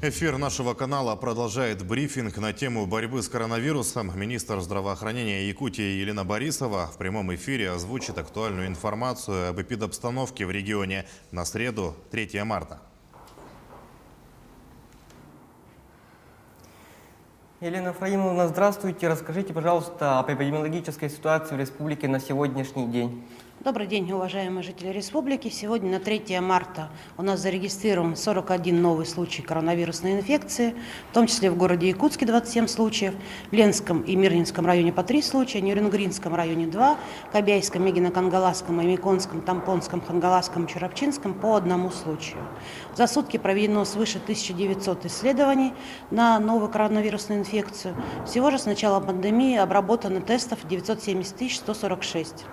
Эфир нашего канала продолжает брифинг на тему борьбы с коронавирусом. Министр здравоохранения Якутии Елена Борисова в прямом эфире озвучит актуальную информацию об эпидобстановке в регионе на среду, 3 марта. Елена Фраимовна, здравствуйте. Расскажите, пожалуйста, об эпидемиологической ситуации в республике на сегодняшний день. Добрый день, уважаемые жители республики. Сегодня на 3 марта у нас зарегистрирован 41 новый случай коронавирусной инфекции, в том числе в городе Якутске 27 случаев, в Ленском и Мирнинском районе по 3 случая, в Нерюнгринском районе 2, Кобяйском, Мегино-Кангаласском, Амиконском, Тампонском, Хангаласском, Чурапчинском по 1 случаю. За сутки проведено свыше 1900 исследований на новую коронавирусную инфекцию. Всего же с начала пандемии обработано тестов 970 146.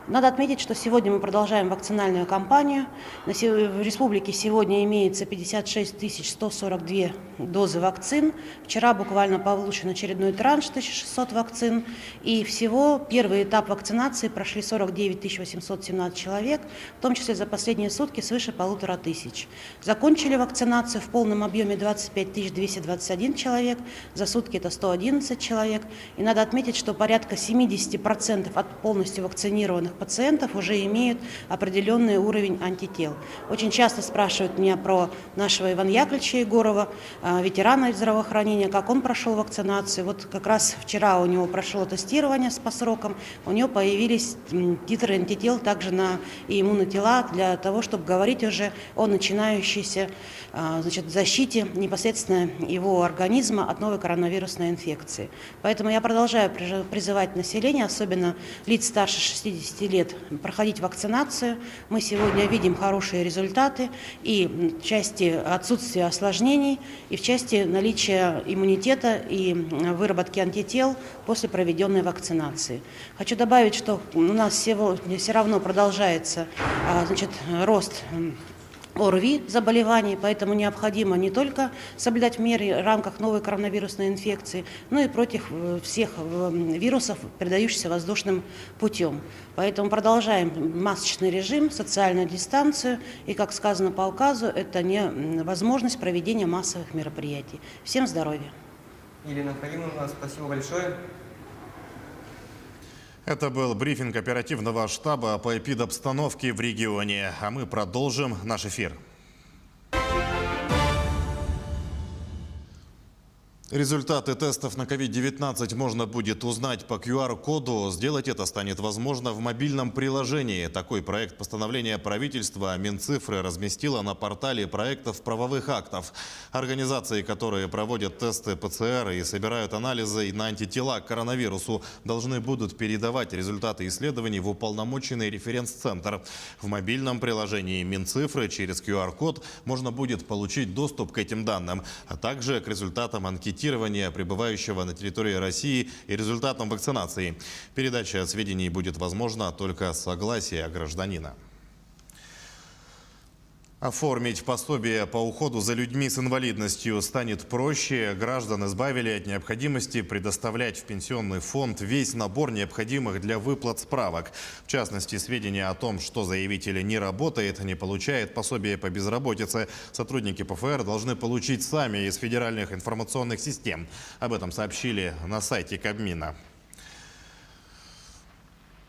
Надо отметить, что сегодня мы продолжаем вакцинальную кампанию. В республике сегодня имеется 56 142 дозы вакцин. Вчера буквально получен очередной транш 1600 вакцин. И всего первый этап вакцинации прошли 49 817 человек, в том числе за последние сутки свыше 1500. Закончили вакцинацию в полном объеме 25 221 человек. За сутки это 111 человек. И надо отметить, что порядка 70% от полностью вакцинированных пациентов уже имеют определенный уровень антител. Очень часто спрашивают меня про нашего Ивана Яковлевича Егорова, ветерана здравоохранения, как он прошел вакцинацию. Вот как раз вчера у него прошло тестирование по срокам, у него появились титры антител также на и иммунотела для того, чтобы говорить уже о начинающейся защите непосредственно его организма от новой коронавирусной инфекции. Поэтому я продолжаю призывать население, особенно лиц старше 60 лет, проходить вакцинацию. Мы сегодня видим хорошие результаты и в части отсутствия осложнений, и в части наличия иммунитета и выработки антител после проведенной вакцинации. Хочу добавить, что у нас все равно продолжается рост ОРВИ заболеваний, поэтому необходимо не только соблюдать меры в рамках новой коронавирусной инфекции, но и против всех вирусов, передающихся воздушным путем. Поэтому продолжаем масочный режим, социальную дистанцию и, как сказано по указу, это невозможность проведения массовых мероприятий. Всем здоровья! Елена Фраимовна, спасибо большое. Это был брифинг оперативного штаба по эпидобстановке в регионе. А мы продолжим наш эфир. Результаты тестов на COVID-19 можно будет узнать по QR-коду. Сделать это станет возможно в мобильном приложении. Такой проект постановления правительства Минцифры разместила на портале проектов правовых актов. Организации, которые проводят тесты ПЦР и собирают анализы на антитела к коронавирусу, должны будут передавать результаты исследований в уполномоченный референс-центр. В мобильном приложении Минцифры через QR-код можно будет получить доступ к этим данным, а также к результатам анкетирования пребывающего на территории России и результатам вакцинации. Передача сведений будет возможна только с согласия гражданина. Оформить пособие по уходу за людьми с инвалидностью станет проще. Граждан избавили от необходимости предоставлять в пенсионный фонд весь набор необходимых для выплат справок. В частности, сведения о том, что заявитель не работает, не получает пособие по безработице, сотрудники ПФР должны получить сами из федеральных информационных систем. Об этом сообщили на сайте Кабмина.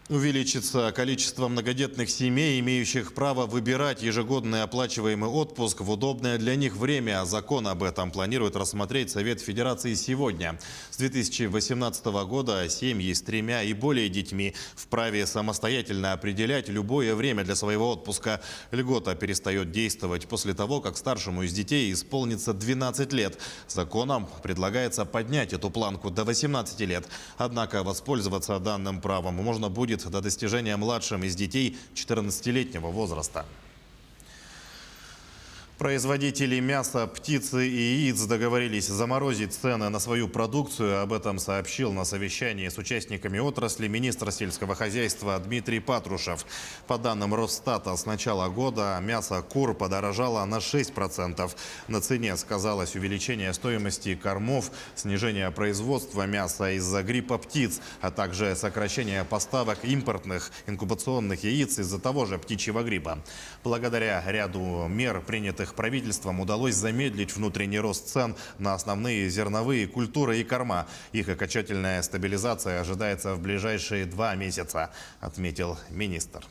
Увеличится количество многодетных семей, имеющих право выбирать ежегодный оплачиваемый отпуск в удобное для них время. Закон об этом планирует рассмотреть Совет Федерации сегодня. С 2018 года семьи с 3 и более детьми вправе самостоятельно определять любое время для своего отпуска. Льгота перестает действовать после того, как старшему из детей исполнится 12 лет. Законом предлагается поднять эту планку до 18 лет. Однако воспользоваться данным правом можно будет до достижения младшим из детей 14-летнего возраста. Производители мяса, птицы и яиц договорились заморозить цены на свою продукцию. Об этом сообщил на совещании с участниками отрасли министр сельского хозяйства Дмитрий Патрушев. По данным Росстата, с начала года мясо кур подорожало на 6%. На цене сказалось увеличение стоимости кормов, снижение производства мяса из-за гриппа птиц, а также сокращение поставок импортных инкубационных яиц из-за того же птичьего гриппа. Благодаря ряду мер, принятых принятых правительством удалось замедлить внутренний рост цен на основные зерновые культуры и корма. Их окончательная стабилизация ожидается в ближайшие 2 месяца, отметил министр.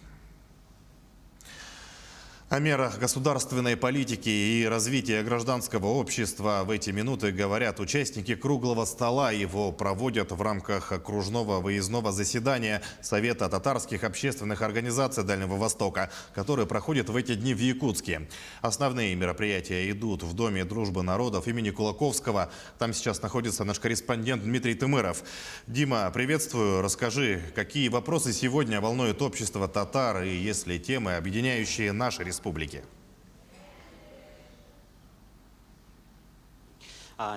О мерах государственной политики и развития гражданского общества в эти минуты говорят участники круглого стола. Его проводят в рамках окружного выездного заседания Совета татарских общественных организаций Дальнего Востока, который проходит в эти дни в Якутске. Основные мероприятия идут в Доме дружбы народов имени Кулаковского. Там сейчас находится наш корреспондент Дмитрий Тымыров. Дима, приветствую. Расскажи, какие вопросы сегодня волнуют общество татар и есть ли темы, объединяющие наши республики?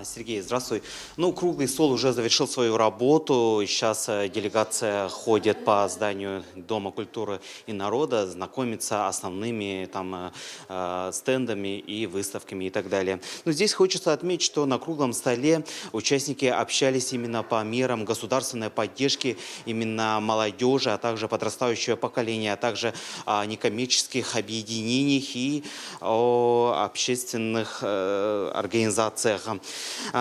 Сергей, здравствуй. Круглый стол уже завершил свою работу. Сейчас делегация ходит по зданию Дома культуры и народа, знакомится с основными стендами и выставками и так далее. Но здесь хочется отметить, что на круглом столе участники общались именно по мерам государственной поддержки именно молодежи, а также подрастающего поколения, а также о некоммерческих объединениях и о общественных организациях.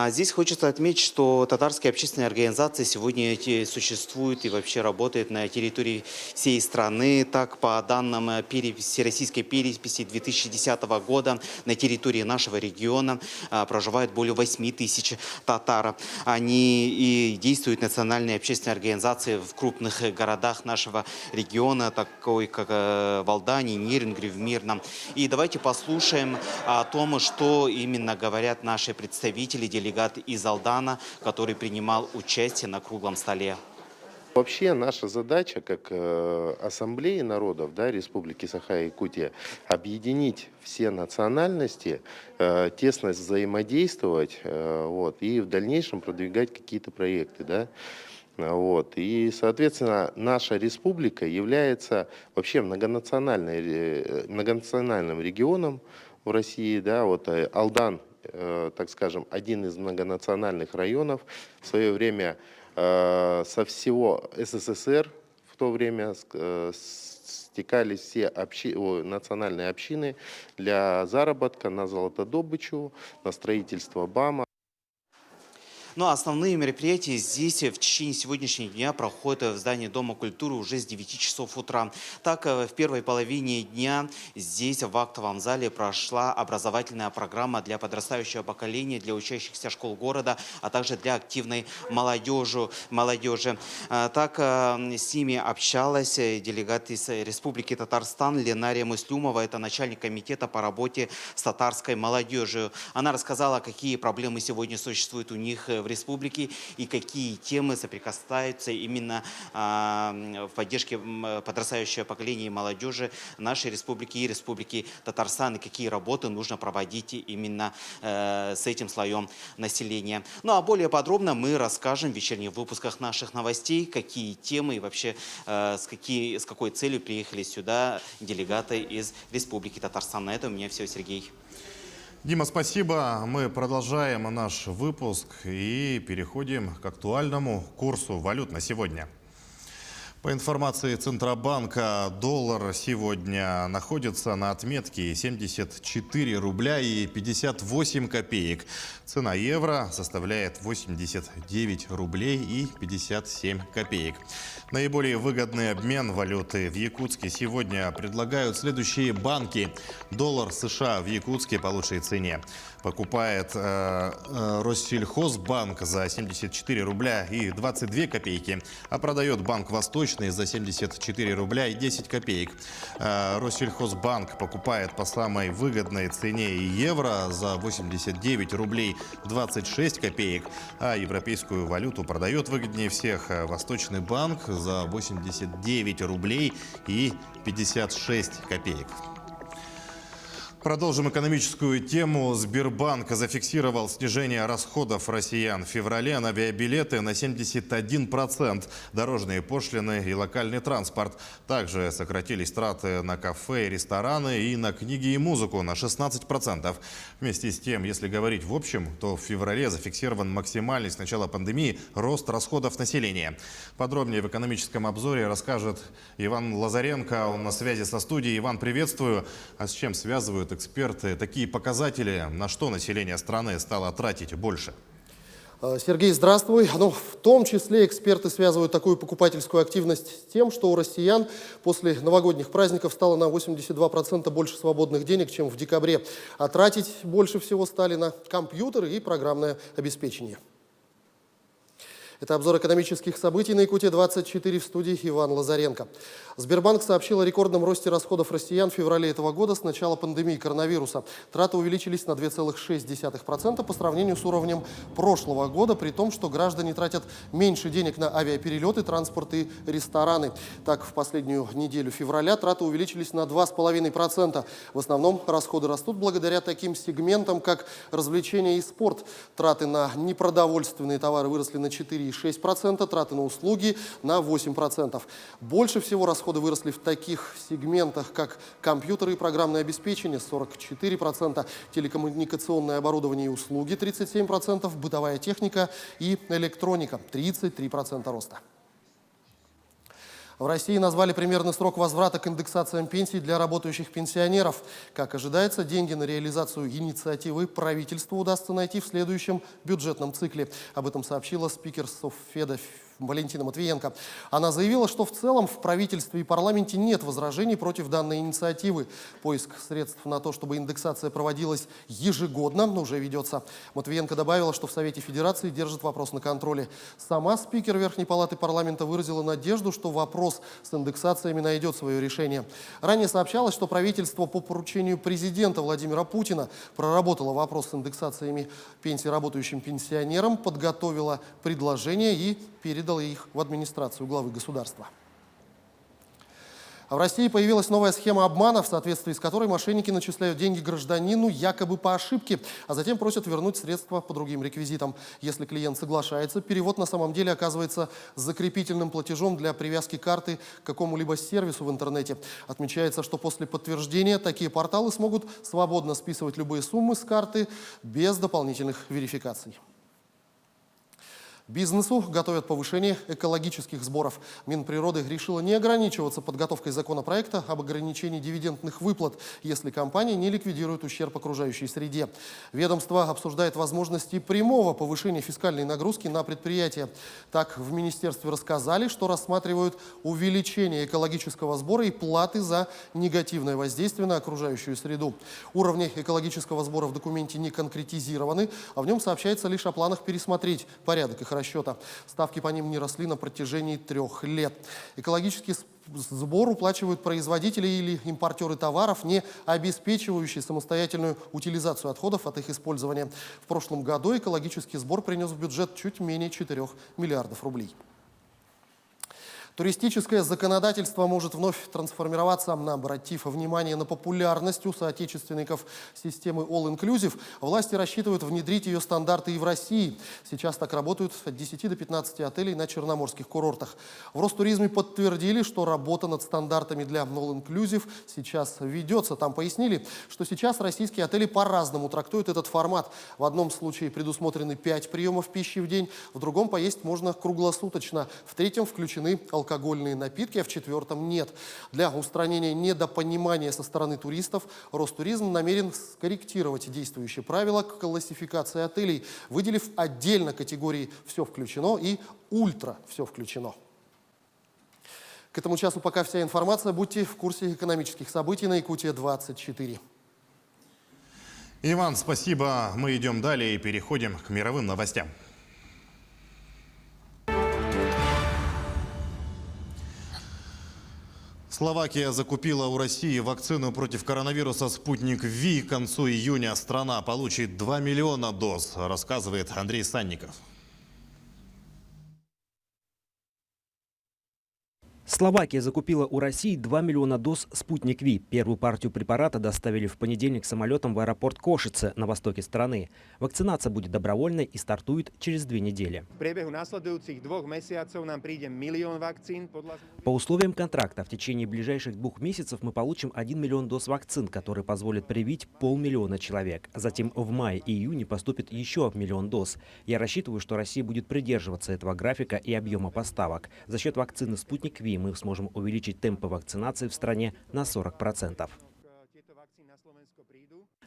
Здесь хочется отметить, что татарские общественные организации сегодня существуют и вообще работают на территории всей страны. Так, по данным всероссийской переписи 2010 года, на территории нашего региона проживает более 8 тысяч татар. Они и действуют национальные общественные организации в крупных городах нашего региона, такой как в Алдане, Нерюнгри, в Мирном. И давайте послушаем о том, что именно говорят наши представители, делегат из Алдана, который принимал участие на круглом столе. Вообще наша задача как ассамблеи народов Республики Саха-Якутия объединить все национальности, тесно взаимодействовать и в дальнейшем продвигать какие-то проекты. И, соответственно, наша республика является вообще многонациональным регионом в России. Алдан, так скажем, один из многонациональных районов. В свое время со всего СССР в то время стекались все национальные общины для заработка на золотодобычу, на строительство БАМа. Основные мероприятия здесь в течение сегодняшнего дня проходят в здании Дома культуры уже с 9 часов утра. Так, в первой половине дня здесь в актовом зале прошла образовательная программа для подрастающего поколения, для учащихся школ города, а также для активной молодежи. Так, с ними общалась делегат из Республики Татарстан Ленария Муслюмова, это начальник комитета по работе с татарской молодежью. Она рассказала, какие проблемы сегодня существуют у них в республике и какие темы соприкасаются именно в поддержке подрастающего поколения и молодежи нашей республики и Республики Татарстан, и какие работы нужно проводить именно с этим слоем населения. А более подробно мы расскажем в вечерних выпусках наших новостей, какие темы и вообще с какой целью приехали сюда делегаты из Республики Татарстан. На этом у меня все, Сергей. Дима, спасибо. Мы продолжаем наш выпуск и переходим к актуальному курсу валют на сегодня. По информации Центробанка, доллар сегодня находится на отметке 74 рубля и 58 копеек. Цена евро составляет 89 рублей и 57 копеек. Наиболее выгодный обмен валюты в Якутске сегодня предлагают следующие банки. Доллар США в Якутске по лучшей цене покупает Россельхозбанк за 74 рубля и 22 копейки, а продает Банк Восточный за 74 рубля и 10 копеек. Россельхозбанк покупает по самой выгодной цене и евро за 89 рублей 26 копеек, а европейскую валюту продает выгоднее всех Восточный банк за 89 рублей и 56 копеек. Продолжим экономическую тему. Сбербанк зафиксировал снижение расходов россиян в феврале на авиабилеты на 71%, дорожные пошлины и локальный транспорт. Также сократились траты на кафе и рестораны и на книги и музыку на 16%. Вместе с тем, если говорить в общем, то в феврале зафиксирован максимальный с начала пандемии рост расходов населения. Подробнее в экономическом обзоре расскажет Иван Лазаренко. Он на связи со студией. Иван, приветствую. А с чем связывают эксперты. Такие показатели, на что население страны стало тратить больше? Сергей, здравствуй. В том числе эксперты связывают такую покупательскую активность с тем, что у россиян после новогодних праздников стало на 82% больше свободных денег, чем в декабре. А тратить больше всего стали на компьютеры и программное обеспечение. Это обзор экономических событий на Якутия-24, в студии Иван Лазаренко. Сбербанк сообщил о рекордном росте расходов россиян в феврале этого года с начала пандемии коронавируса. Траты увеличились на 2,6% по сравнению с уровнем прошлого года, при том, что граждане тратят меньше денег на авиаперелеты, транспорт и рестораны. Так, в последнюю неделю февраля траты увеличились на 2,5%. В основном расходы растут благодаря таким сегментам, как развлечения и спорт. Траты на непродовольственные товары выросли на 4,6%, траты на услуги на 8%. Больше всего расходы выросли в таких сегментах, как компьютеры и программное обеспечение 44%, телекоммуникационное оборудование и услуги 37%, бытовая техника и электроника 33% роста. В России назвали примерный срок возврата к индексациям пенсий для работающих пенсионеров. Как ожидается, деньги на реализацию инициативы правительству удастся найти в следующем бюджетном цикле. Об этом сообщила спикер Совфеда Валентина Матвиенко. Она заявила, что в целом в правительстве и парламенте нет возражений против данной инициативы. Поиск средств на то, чтобы индексация проводилась ежегодно, уже ведется. Матвиенко добавила, что в Совете Федерации держит вопрос на контроле. Сама спикер Верхней Палаты парламента выразила надежду, что вопрос с индексациями найдет свое решение. Ранее сообщалось, что правительство по поручению президента Владимира Путина проработало вопрос с индексациями пенсий работающим пенсионерам, подготовило предложение и передала их в администрацию главы государства. А в России появилась новая схема обмана, в соответствии с которой мошенники начисляют деньги гражданину якобы по ошибке, а затем просят вернуть средства по другим реквизитам. Если клиент соглашается, перевод на самом деле оказывается закрепительным платежом для привязки карты к какому-либо сервису в интернете. Отмечается, что после подтверждения такие порталы смогут свободно списывать любые суммы с карты без дополнительных верификаций. Бизнесу готовят повышение экологических сборов. Минприроды решила не ограничиваться подготовкой законопроекта об ограничении дивидендных выплат, если компания не ликвидирует ущерб окружающей среде. Ведомство обсуждает возможности прямого повышения фискальной нагрузки на предприятия. Так, в министерстве рассказали, что рассматривают увеличение экологического сбора и платы за негативное воздействие на окружающую среду. Уровни экологического сбора в документе не конкретизированы, а в нем сообщается лишь о планах пересмотреть порядок их расчета. Ставки по ним не росли на протяжении 3 лет. Экологический сбор уплачивают производители или импортеры товаров, не обеспечивающие самостоятельную утилизацию отходов от их использования. В прошлом году экологический сбор принес в бюджет чуть менее 4 миллиардов рублей. Туристическое законодательство может вновь трансформироваться. Обратив внимание на популярность у соотечественников системы All Inclusive, власти рассчитывают внедрить ее стандарты и в России. Сейчас так работают от 10 до 15 отелей на черноморских курортах. В Ростуризме подтвердили, что работа над стандартами для All Inclusive сейчас ведется. Там пояснили, что сейчас российские отели по-разному трактуют этот формат. В одном случае предусмотрены 5 приемов пищи в день, в другом поесть можно круглосуточно, в третьем включены алкогольные напитки, а в 4-м нет. Для устранения недопонимания со стороны туристов Ростуризм намерен скорректировать действующие правила классификации отелей, выделив отдельно категории «все включено» и «ультра все включено». К этому часу пока вся информация. Будьте в курсе экономических событий на Якутия-24. Иван, спасибо. Мы идем далее и переходим к мировым новостям. Словакия закупила у России вакцину против коронавируса «Спутник Ви». К концу июня страна получит 2 миллиона доз, рассказывает Андрей Санников. Словакия закупила у России 2 миллиона доз «Спутник Ви». Первую партию препарата доставили в понедельник самолетом в аэропорт Кошице на востоке страны. Вакцинация будет добровольной и стартует через 2 недели. По условиям контракта в течение ближайших 2 месяцев мы получим 1 миллион доз вакцин, которые позволят привить 500 000 человек. Затем в мае и июне поступит еще 1 миллион доз. Я рассчитываю, что Россия будет придерживаться этого графика и объема поставок. За счет вакцины «Спутник Ви» мы сможем увеличить темпы вакцинации в стране на 40%.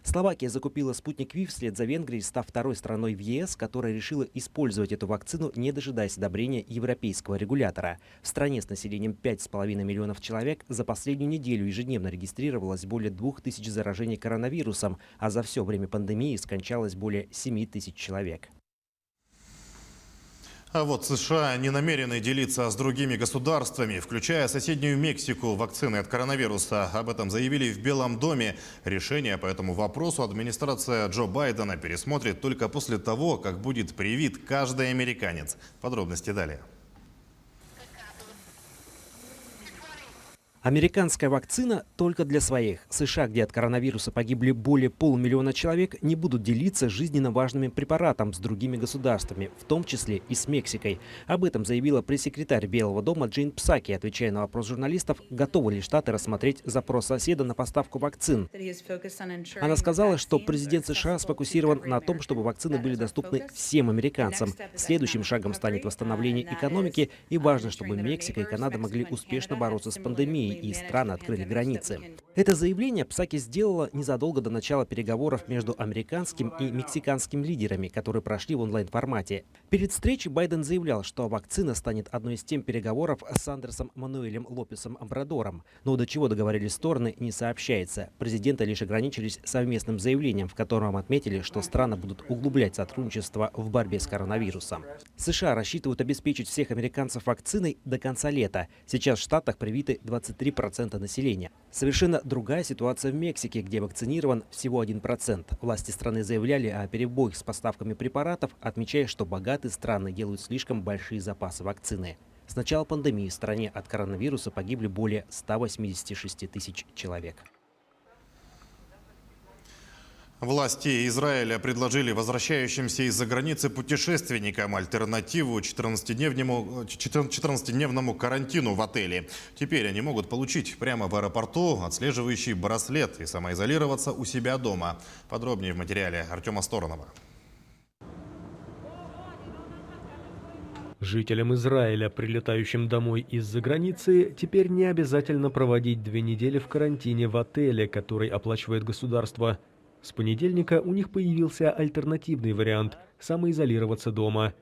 Словакия закупила «Спутник Ви» вслед за Венгрией, став второй страной в ЕС, которая решила использовать эту вакцину, не дожидаясь одобрения европейского регулятора. В стране с населением 5,5 миллионов человек за последнюю неделю ежедневно регистрировалось более 2000 заражений коронавирусом, а за все время пандемии скончалось более 7000 человек. А вот США не намерены делиться с другими государствами, включая соседнюю Мексику, вакцины от коронавируса. Об этом заявили в Белом доме. Решение по этому вопросу администрация Джо Байдена пересмотрит только после того, как будет привит каждый американец. Подробности далее. Американская вакцина только для своих. США, где от коронавируса погибли более 500 000 человек, не будут делиться жизненно важным препаратом с другими государствами, в том числе и с Мексикой. Об этом заявила пресс-секретарь Белого дома Джейн Псаки, отвечая на вопрос журналистов, готовы ли Штаты рассмотреть запрос соседа на поставку вакцин. Она сказала, что президент США сфокусирован на том, чтобы вакцины были доступны всем американцам. Следующим шагом станет восстановление экономики, и важно, чтобы Мексика и Канада могли успешно бороться с пандемией, и страны открыли границы. Это заявление Псаки сделала незадолго до начала переговоров между американским и мексиканским лидерами, которые прошли в онлайн-формате. Перед встречей Байден заявлял, что вакцина станет одной из тем переговоров с Андерсом Мануэлем Лопесом Обрадором. Но до чего договорились стороны, не сообщается. Президенты лишь ограничились совместным заявлением, в котором отметили, что страны будут углублять сотрудничество в борьбе с коронавирусом. США рассчитывают обеспечить всех американцев вакциной до конца лета. Сейчас в Штатах привиты 23% населения. Совершенно другая ситуация в Мексике, где вакцинирован всего 1%. Власти страны заявляли о перебоях с поставками препаратов, отмечая, что богатые страны делают слишком большие запасы вакцины. С начала пандемии в стране от коронавируса погибли более 186 000 человек. Власти Израиля предложили возвращающимся из-за границы путешественникам альтернативу 14-дневному карантину в отеле. Теперь они могут получить прямо в аэропорту отслеживающий браслет и самоизолироваться у себя дома. Подробнее в материале Артема Сторонова. Жителям Израиля, прилетающим домой из-за границы, теперь не обязательно проводить 2 недели в карантине в отеле, который оплачивает государство. С понедельника у них появился альтернативный вариант – самоизолироваться дома.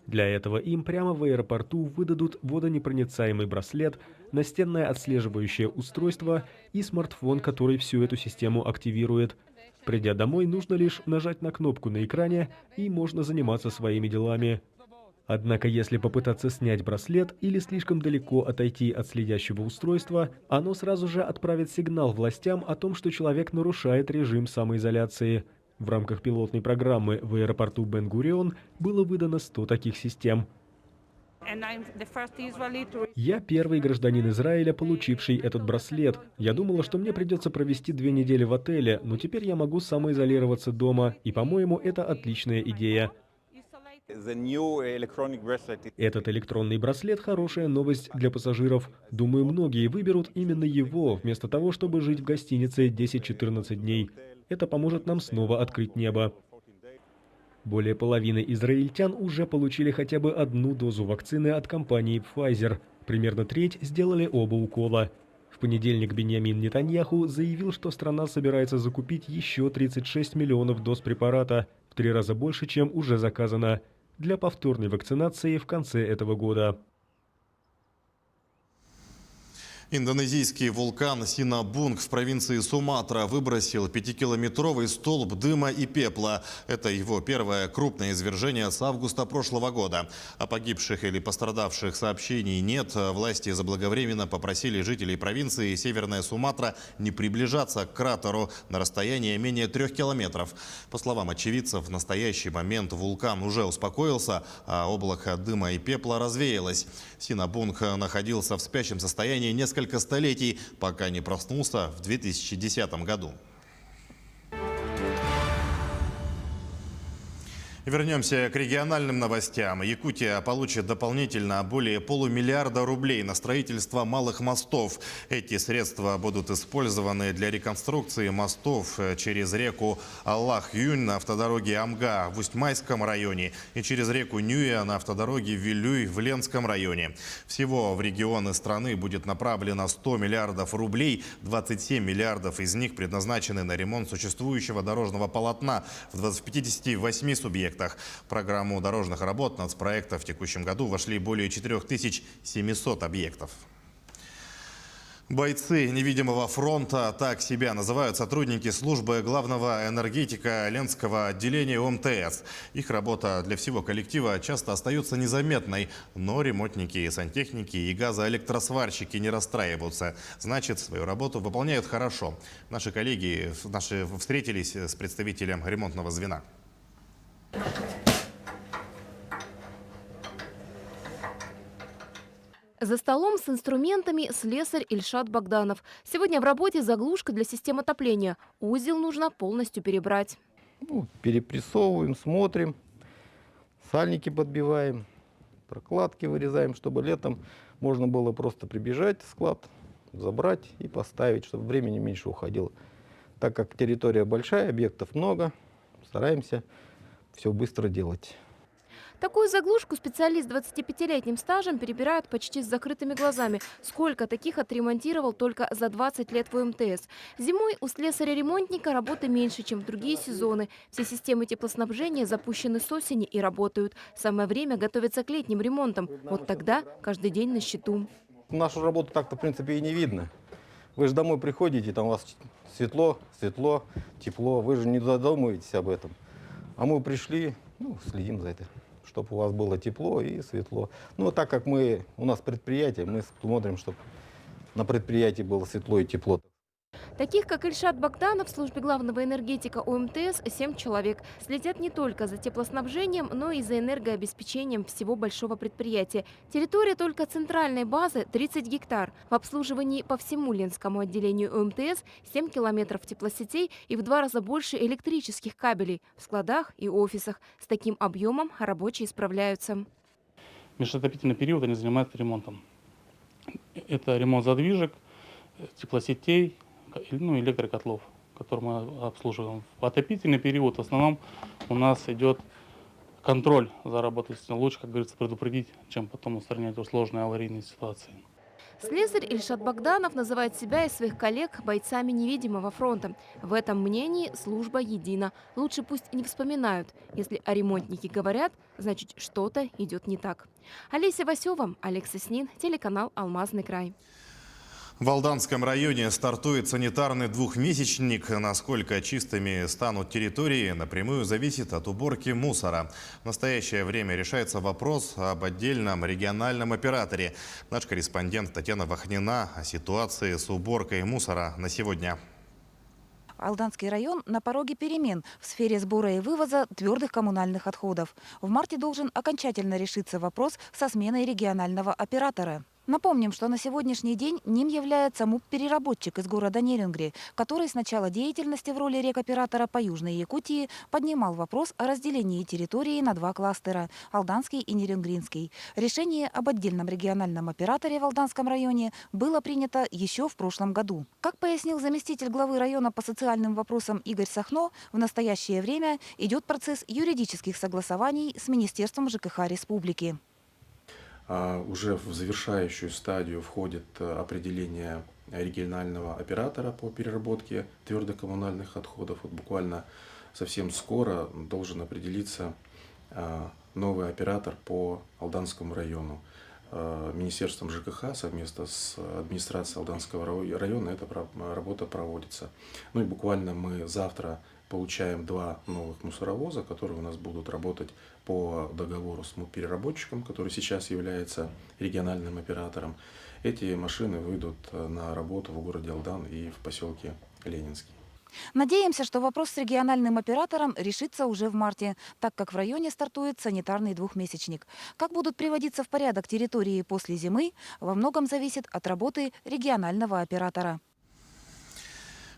Для этого им прямо в аэропорту выдадут водонепроницаемый браслет, настенное отслеживающее устройство и смартфон, который всю эту систему активирует. Придя домой, нужно лишь нажать на кнопку на экране, и можно заниматься своими делами. Однако, если попытаться снять браслет или слишком далеко отойти от следящего устройства, оно сразу же отправит сигнал властям о том, что человек нарушает режим самоизоляции. В рамках пилотной программы в аэропорту Бен-Гурион было выдано 100 таких систем. Я первый гражданин Израиля, получивший этот браслет. Я думала, что мне придется провести 2 недели в отеле, но теперь я могу самоизолироваться дома, и, по-моему, это отличная идея. Этот электронный браслет – хорошая новость для пассажиров. Думаю, многие выберут именно его, вместо того, чтобы жить в гостинице 10-14 дней. Это поможет нам снова открыть небо. Более половины израильтян уже получили хотя бы 1 дозу вакцины от компании Pfizer. Примерно треть сделали оба укола. В понедельник Биньямин Нетаньяху заявил, что страна собирается закупить еще 36 миллионов доз препарата, в 3 раза больше, чем уже заказано, для повторной вакцинации в конце этого года. Индонезийский вулкан Синабунг в провинции Суматра выбросил 5-километровый столб дыма и пепла. Это его первое крупное извержение с августа прошлого года. О погибших или пострадавших сообщений нет. Власти заблаговременно попросили жителей провинции Северная Суматра не приближаться к кратеру на расстояние менее 3 километров. По словам очевидцев, в настоящий момент вулкан уже успокоился, а облако дыма и пепла развеялось. Синабунг находился в спящем состоянии несколько столетий, пока не проснулся в 2010 году. Вернемся к региональным новостям. Якутия получит дополнительно более полумиллиарда рублей на строительство малых мостов. Эти средства будут использованы для реконструкции мостов через реку Аллах-Юнь на автодороге Амга в Усть-Майском районе и через реку Нюя на автодороге Вилюй в Ленском районе. Всего в регионы страны будет направлено 100 миллиардов рублей. 27 миллиардов из них предназначены на ремонт существующего дорожного полотна в 58 субъектах. В программу дорожных работ нацпроекта в текущем году вошли более 4700 объектов. Бойцы невидимого фронта, так себя называют сотрудники службы главного энергетика Ленского отделения ОМТС. Их работа для всего коллектива часто остается незаметной, но ремонтники, сантехники и газоэлектросварщики не расстраиваются. Значит, свою работу выполняют хорошо. Наши коллеги встретились с представителем ремонтного звена. За столом с инструментами слесарь Ильшат Богданов. Сегодня в работе заглушка для систем отопления. Узел нужно полностью перебрать. Перепрессовываем, смотрим, сальники подбиваем, прокладки вырезаем, чтобы летом можно было просто прибежать в склад, забрать и поставить, чтобы времени меньше уходило. Так как территория большая, объектов много, стараемся все быстро делать. Такую заглушку специалист с 25-летним стажем перебирает почти с закрытыми глазами. Сколько таких отремонтировал только за 20 лет в УМТС. Зимой у слесаря-ремонтника работы меньше, чем в другие сезоны. Все системы теплоснабжения запущены с осени и работают. Самое время готовиться к летним ремонтам. Вот тогда каждый день на счету. Нашу работу так-то в принципе и не видно. Вы же домой приходите, там у вас светло, тепло. Вы же не задумываетесь об этом. А мы пришли, следим за это, чтобы у вас было тепло и светло. Так как у нас предприятие, мы смотрим, чтобы на предприятии было светло и тепло. Таких, как Ильшат Богданов, в службе главного энергетика ОМТС 7 человек. Следят не только за теплоснабжением, но и за энергообеспечением всего большого предприятия. Территория только центральной базы 30 гектар. В обслуживании по всему Ленскому отделению ОМТС 7 километров теплосетей и в 2 раза больше электрических кабелей в складах и офисах. С таким объемом рабочие справляются. Межотопительный период они занимаются ремонтом. Это ремонт задвижек, теплосетей, электрокотлов, которые мы обслуживаем. В отопительный период в основном у нас идет контроль за работой. Лучше, как говорится, предупредить, чем потом устранять сложные аварийные ситуации. Слесарь Ильшат Богданов называет себя и своих коллег бойцами невидимого фронта. В этом мнении служба едина. Лучше пусть не вспоминают. Если о ремонтнике говорят, значит что-то идет не так. Олеся Васева, Олег Соснин, телеканал «Алмазный край». В Алданском районе стартует санитарный двухмесячник. Насколько чистыми станут территории, напрямую зависит от уборки мусора. В настоящее время решается вопрос об отдельном региональном операторе. Наш корреспондент Татьяна Вахнина о ситуации с уборкой мусора на сегодня. Алданский район на пороге перемен в сфере сбора и вывоза твердых коммунальных отходов. В марте должен окончательно решиться вопрос со сменой регионального оператора. Напомним, что на сегодняшний день ним является МУП-переработчик из города Нерингри, который с начала деятельности в роли рекоператора по Южной Якутии поднимал вопрос о разделении территории на 2 кластера – Алданский и Нерингринский. Решение об отдельном региональном операторе в Алданском районе было принято еще в прошлом году. Как пояснил заместитель главы района по социальным вопросам Игорь Сахно, в настоящее время идет процесс юридических согласований с Министерством ЖКХ Республики. Уже в завершающую стадию входит определение регионального оператора по переработке твердых коммунальных отходов. Вот буквально совсем скоро должен определиться новый оператор по Алданскому району. Министерством ЖКХ совместно с администрацией Алданского района эта работа проводится. И буквально мы завтра получаем 2 новых мусоровоза, которые у нас будут работать по договору с переработчиком, который сейчас является региональным оператором. Эти машины выйдут на работу в городе Алдан и в поселке Ленинский. Надеемся, что вопрос с региональным оператором решится уже в марте, так как в районе стартует санитарный двухмесячник. Как будут приводиться в порядок территории после зимы, во многом зависит от работы регионального оператора.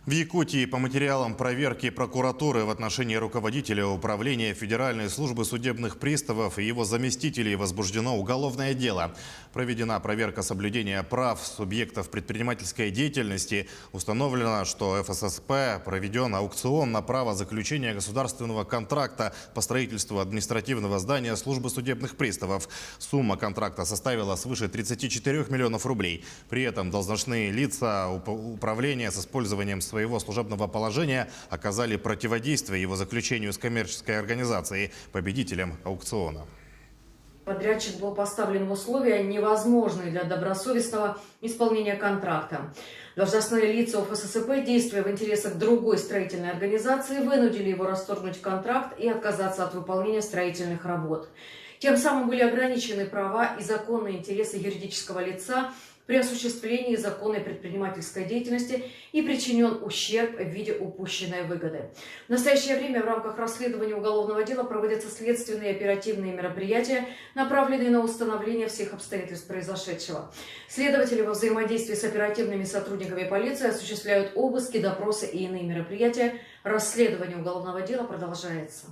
В Якутии по материалам проверки прокуратуры в отношении руководителя управления Федеральной службы судебных приставов и его заместителей возбуждено уголовное дело. Проведена проверка соблюдения прав субъектов предпринимательской деятельности. Установлено, что ФССП проведен аукцион на право заключения государственного контракта по строительству административного здания службы судебных приставов. Сумма контракта составила свыше 34 миллионов рублей. При этом должностные лица управления с использованием своего служебного положения оказали противодействие его заключению с коммерческой организацией, победителем аукциона. Подрядчик был поставлен в условия, невозможные для добросовестного исполнения контракта. Должностные лица ФССП, действуя в интересах другой строительной организации, вынудили его расторгнуть контракт и отказаться от выполнения строительных работ. Тем самым были ограничены права и законные интересы юридического лица при осуществлении законной предпринимательской деятельности и причинен ущерб в виде упущенной выгоды. В настоящее время в рамках расследования уголовного дела проводятся следственные и оперативные мероприятия, направленные на установление всех обстоятельств произошедшего. Следователи во взаимодействии с оперативными сотрудниками полиции осуществляют обыски, допросы и иные мероприятия. Расследование уголовного дела продолжается.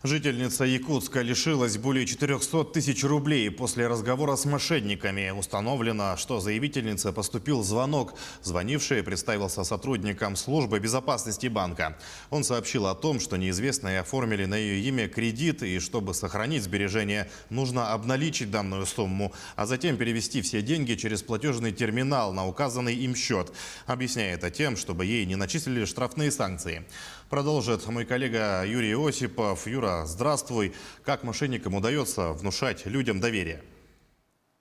Жительница Якутска лишилась более 400 тысяч рублей после разговора с мошенниками. Установлено, что заявительнице поступил звонок. Звонивший представился сотрудником службы безопасности банка. Он сообщил о том, что неизвестные оформили на ее имя кредит, и чтобы сохранить сбережения, нужно обналичить данную сумму, а затем перевести все деньги через платежный терминал на указанный им счет. Объясняя это тем, чтобы ей не начислили штрафные санкции. Продолжит мой коллега Юрий Осипов. Юра, здравствуй. Как мошенникам удается внушать людям доверие?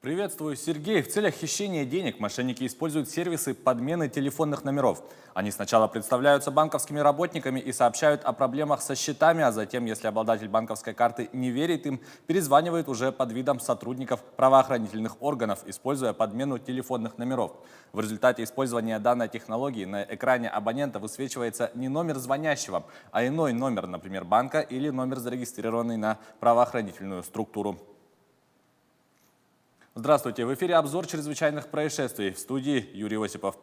Приветствую, Сергей. В целях хищения денег мошенники используют сервисы подмены телефонных номеров. Они сначала представляются банковскими работниками и сообщают о проблемах со счетами, а затем, если обладатель банковской карты не верит им, перезванивает уже под видом сотрудников правоохранительных органов, используя подмену телефонных номеров. В результате использования данной технологии на экране абонента высвечивается не номер звонящего, а иной номер, например, банка или номер, зарегистрированный на правоохранительную структуру. Здравствуйте! В эфире обзор чрезвычайных происшествий. В студии Юрий Осипов.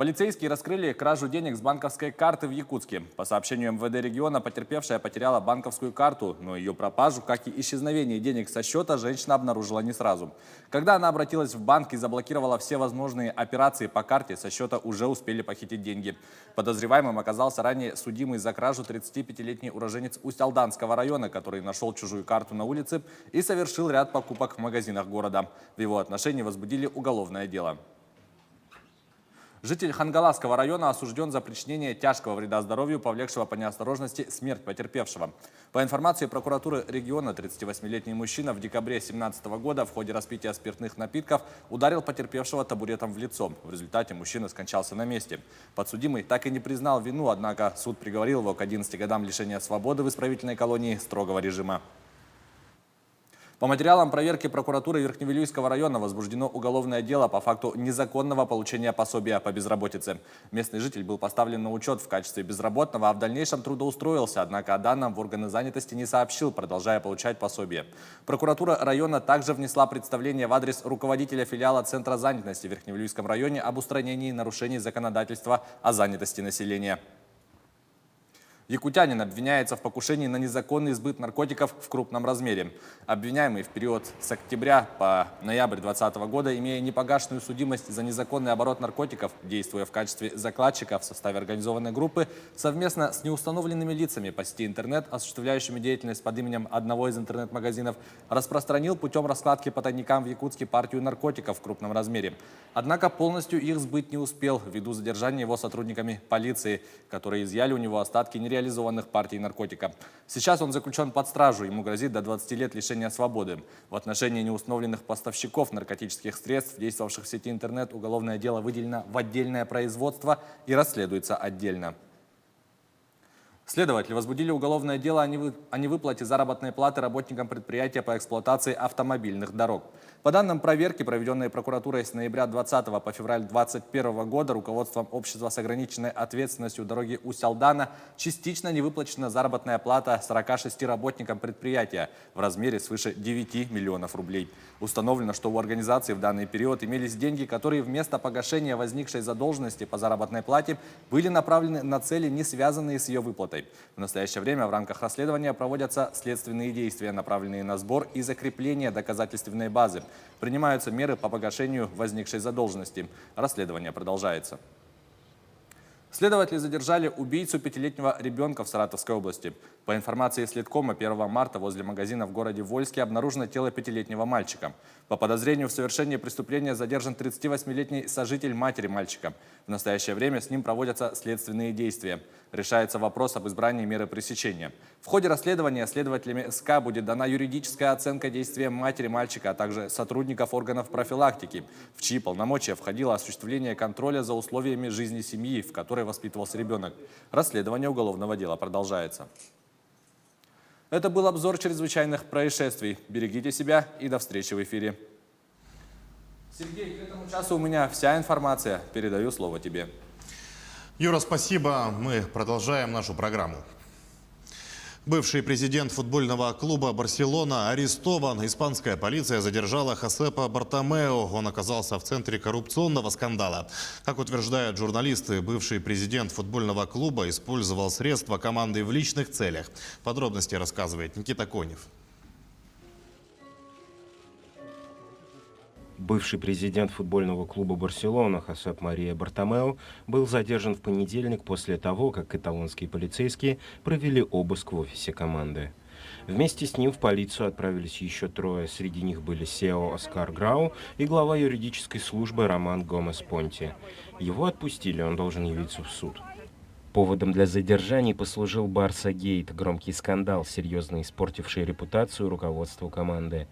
Полицейские раскрыли кражу денег с банковской карты в Якутске. По сообщению МВД региона, потерпевшая потеряла банковскую карту, но ее пропажу, как и исчезновение денег со счета, женщина обнаружила не сразу. Когда она обратилась в банк и заблокировала все возможные операции по карте, со счета уже успели похитить деньги. Подозреваемым оказался ранее судимый за кражу 35-летний уроженец Усть-Алданского района, который нашел чужую карту на улице и совершил ряд покупок в магазинах города. В его отношении возбудили уголовное дело. Житель Хангаласского района осужден за причинение тяжкого вреда здоровью, повлекшего по неосторожности смерть потерпевшего. По информации прокуратуры региона, 38-летний мужчина в декабре 2017 года в ходе распития спиртных напитков ударил потерпевшего табуретом в лицо. В результате мужчина скончался на месте. Подсудимый так и не признал вину, однако суд приговорил его к 11 годам лишения свободы в исправительной колонии строгого режима. По материалам проверки прокуратуры Верхневилюйского района возбуждено уголовное дело по факту незаконного получения пособия по безработице. Местный житель был поставлен на учет в качестве безработного, а в дальнейшем трудоустроился, однако о данном в органы занятости не сообщил, продолжая получать пособие. Прокуратура района также внесла представление в адрес руководителя филиала Центра занятости в Верхневилюйском районе об устранении нарушений законодательства о занятости населения. Якутянин обвиняется в покушении на незаконный сбыт наркотиков в крупном размере. Обвиняемый в период с октября по ноябрь 2020 года, имея непогашенную судимость за незаконный оборот наркотиков, действуя в качестве закладчика в составе организованной группы, совместно с неустановленными лицами по сети интернет, осуществляющими деятельность под именем одного из интернет-магазинов, распространил путем раскладки по тайникам в Якутске партию наркотиков в крупном размере. Однако полностью их сбыть не успел ввиду задержания его сотрудниками полиции, которые изъяли у него остатки нереализованных партий наркотика. Сейчас он заключен под стражу, ему грозит до 20 лет лишения свободы. В отношении неустановленных поставщиков наркотических средств, действовавших в сети интернет, уголовное дело выделено в отдельное производство и расследуется отдельно. Следователи возбудили уголовное дело о невыплате заработной платы работникам предприятия по эксплуатации автомобильных дорог. По данным проверки, проведенной прокуратурой с ноября 2020 по февраль 2021 года, руководством общества с ограниченной ответственностью дороги Усть-Алдана частично не выплачена заработная плата 46 работникам предприятия в размере свыше 9 миллионов рублей. Установлено, что у организации в данный период имелись деньги, которые вместо погашения возникшей задолженности по заработной плате были направлены на цели, не связанные с ее выплатой. В настоящее время в рамках расследования проводятся следственные действия, направленные на сбор и закрепление доказательственной базы. Принимаются меры по погашению возникшей задолженности. Расследование продолжается. Следователи задержали убийцу 5-летнего ребенка в Саратовской области. По информации следкома, 1 марта возле магазина в городе Вольске обнаружено тело 5-летнего мальчика. По подозрению в совершении преступления задержан 38-летний сожитель матери мальчика. В настоящее время с ним проводятся следственные действия. Решается вопрос об избрании меры пресечения. В ходе расследования следователями СК будет дана юридическая оценка действиям матери мальчика, а также сотрудников органов профилактики, в чьи полномочия входило осуществление контроля за условиями жизни семьи, в которой воспитывался ребенок. Расследование уголовного дела продолжается. Это был обзор чрезвычайных происшествий. Берегите себя и до встречи в эфире. Сергей, к этому часу у меня вся информация. Передаю слово тебе. Юра, спасибо. Мы продолжаем нашу программу. Бывший президент футбольного клуба «Барселона» арестован. Испанская полиция задержала Хосепа Бартомео. Он оказался в центре коррупционного скандала. Как утверждают журналисты, бывший президент футбольного клуба использовал средства команды в личных целях. Подробности рассказывает Никита Конев. Бывший президент футбольного клуба «Барселона» Хосеп Мария Бартомео был задержан в понедельник после того, как каталонские полицейские провели обыск в офисе команды. Вместе с ним в полицию отправились еще трое. Среди них были SEO Оскар Грау и глава юридической службы Роман Гомес Понти. Его отпустили, он должен явиться в суд. Поводом для задержаний послужил Барса Гейт, громкий скандал, серьезно испортивший репутацию руководства команды.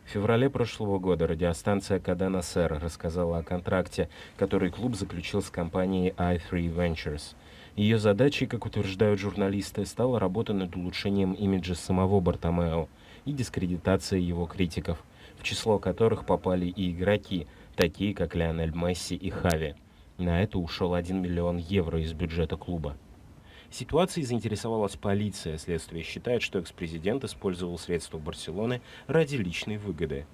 В феврале прошлого года радиостанция Cadena Ser рассказала о контракте, который клуб заключил с компанией i3 Ventures. Ее задачей, как утверждают журналисты, стала работа над улучшением имиджа самого Бартомео и дискредитацией его критиков, в число которых попали и игроки, такие как Лионель Месси и Хави. На это ушел 1 миллион евро из бюджета клуба. Ситуацией заинтересовалась полиция. Следствие считает, что экс-президент использовал средства Барселоны ради личной выгоды.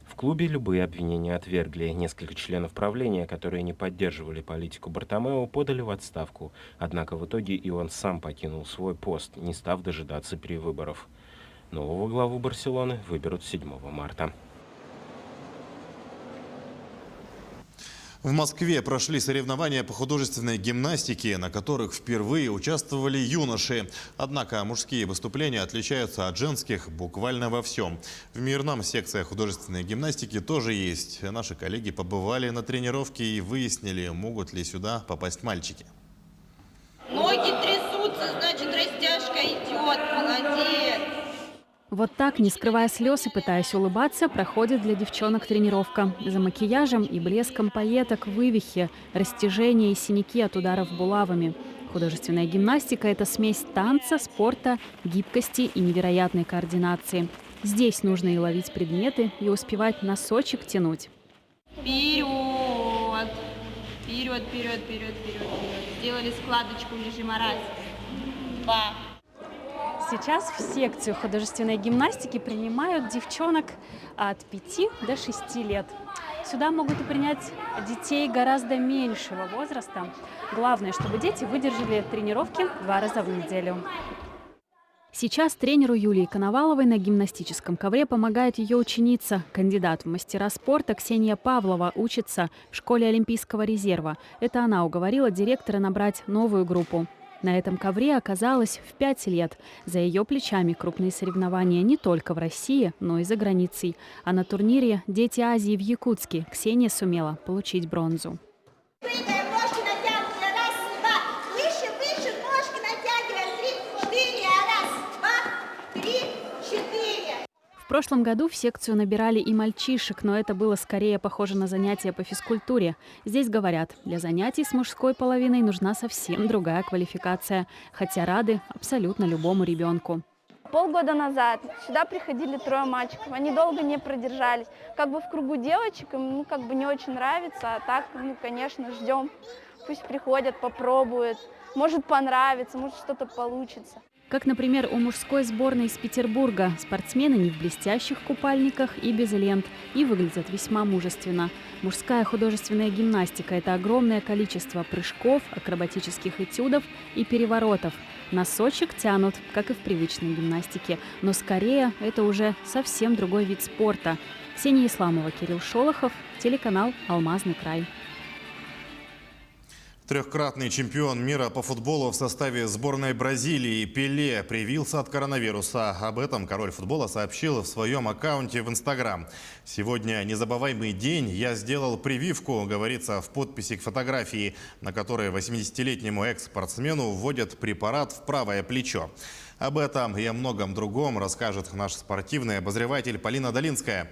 В клубе любые обвинения отвергли. Несколько членов правления, которые не поддерживали политику Бартомео, подали в отставку. Однако в итоге и он сам покинул свой пост, не став дожидаться перевыборов. Нового главу Барселоны выберут 7 марта. В Москве прошли соревнования по художественной гимнастике, на которых впервые участвовали юноши. Однако мужские выступления отличаются от женских буквально во всем. В Мирном секция художественной гимнастики тоже есть. Наши коллеги побывали на тренировке и выяснили, могут ли сюда попасть мальчики. Ноги трясутся, значит, растяжка идет. Молодец. Вот так, не скрывая слез и пытаясь улыбаться, проходит для девчонок тренировка. За макияжем и блеском пайеток вывихи, растяжения и синяки от ударов булавами. Художественная гимнастика – это смесь танца, спорта, гибкости и невероятной координации. Здесь нужно и ловить предметы, и успевать носочек тянуть. Вперед! Вперед, вперед, вперед, вперед. Сделали складочку, лежим раз. Два. Сейчас в секцию художественной гимнастики принимают девчонок от 5 до 6 лет. Сюда могут и принять детей гораздо меньшего возраста. Главное, чтобы дети выдержали тренировки 2 раза в неделю. Сейчас тренеру Юлии Коноваловой на гимнастическом ковре помогает ее ученица. Кандидат в мастера спорта Ксения Павлова учится в школе Олимпийского резерва. Это она уговорила директора набрать новую группу. На этом ковре оказалась в 5 лет. За ее плечами крупные соревнования не только в России, но и за границей. А на турнире «Дети Азии» в Якутске Ксения сумела получить бронзу. Прыгаем, ножки натягиваем. Раз, два. Выше, выше, ножки натягиваем. 3, 4. Раз, два, 3, 4. В прошлом году в секцию набирали и мальчишек, но это было скорее похоже на занятия по физкультуре. Здесь говорят, для занятий с мужской половиной нужна совсем другая квалификация, хотя рады абсолютно любому ребенку. Полгода назад сюда приходили 3 мальчиков, они долго не продержались. Как бы в кругу девочек им не очень нравится, а так, конечно, ждем. Пусть приходят, попробуют, может понравится, может что-то получится. Как, например, у мужской сборной из Петербурга. Спортсмены не в блестящих купальниках и без лент, и выглядят весьма мужественно. Мужская художественная гимнастика – это огромное количество прыжков, акробатических этюдов и переворотов. Носочек тянут, как и в привычной гимнастике, но скорее это уже совсем другой вид спорта. Ксения Исламова, Кирилл Шолохов, телеканал «Алмазный край». Трехкратный чемпион мира по футболу в составе сборной Бразилии Пеле привился от коронавируса. Об этом король футбола сообщил в своем аккаунте в Инстаграм. «Сегодня незабываемый день. Я сделал прививку», говорится в подписи к фотографии, на которой 80-летнему экс-спортсмену вводят препарат в правое плечо. Об этом и о многом другом расскажет наш спортивный обозреватель Полина Долинская.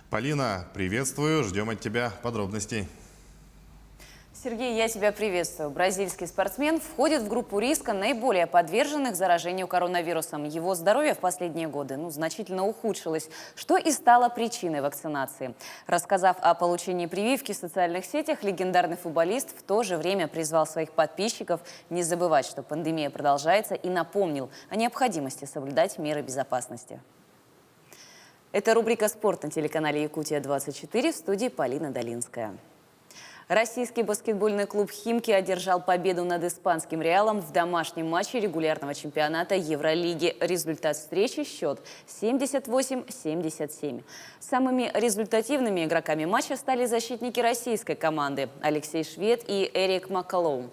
Полина, приветствую, ждем от тебя подробностей. Сергей, я тебя приветствую. Бразильский спортсмен входит в группу риска наиболее подверженных заражению коронавирусом. Его здоровье в последние годы значительно ухудшилось, что и стало причиной вакцинации. Рассказав о получении прививки в социальных сетях, легендарный футболист в то же время призвал своих подписчиков не забывать, что пандемия продолжается, и напомнил о необходимости соблюдать меры безопасности. Это рубрика «Спорт» на телеканале «Якутия-24», в студии Полина Долинская. Российский баскетбольный клуб «Химки» одержал победу над испанским «Реалом» в домашнем матче регулярного чемпионата Евролиги. Результат встречи – счет 78-77. Самыми результативными игроками матча стали защитники российской команды Алексей Швед и Эрик Маккалоум.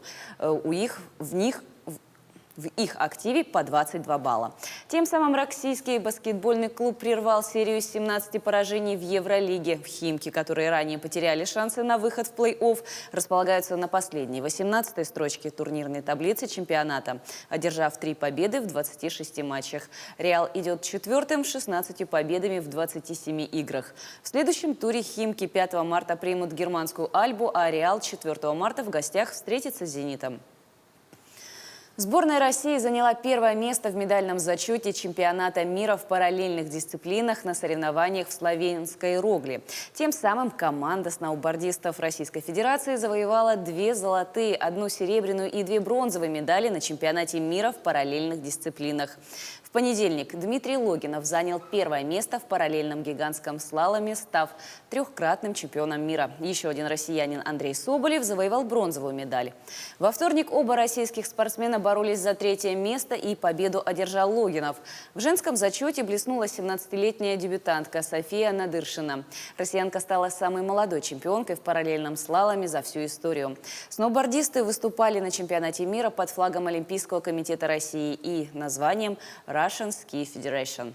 В их активе по 22 балла. Тем самым российский баскетбольный клуб прервал серию 17 поражений в Евролиге. «Химки», которые ранее потеряли шансы на выход в плей-офф, располагаются на последней 18-й строчке турнирной таблицы чемпионата, одержав 3 победы в 26 матчах. «Реал» идет 4-м с 16 победами в 27 играх. В следующем туре «Химки» 5 марта примут германскую «Альбу», а «Реал» 4 марта в гостях встретится с «Зенитом». Сборная России заняла 1-е место в медальном зачете чемпионата мира в параллельных дисциплинах на соревнованиях в Словенской Рогли. Тем самым команда сноубордистов Российской Федерации завоевала 2 золотые, 1 серебряную и 2 бронзовые медали на чемпионате мира в параллельных дисциплинах. В понедельник Дмитрий Логинов занял 1-е место в параллельном гигантском слаломе, став 3-кратным чемпионом мира. Еще один россиянин Андрей Соболев завоевал бронзовую медаль. Во вторник оба российских спортсмена боролись за 3-е место, и победу одержал Логинов. В женском зачете блеснула 17-летняя дебютантка София Надыршина. Россиянка стала самой молодой чемпионкой в параллельном слаломе за всю историю. Сноубордисты выступали на чемпионате мира под флагом Олимпийского комитета России и названием Russian Ski Federation.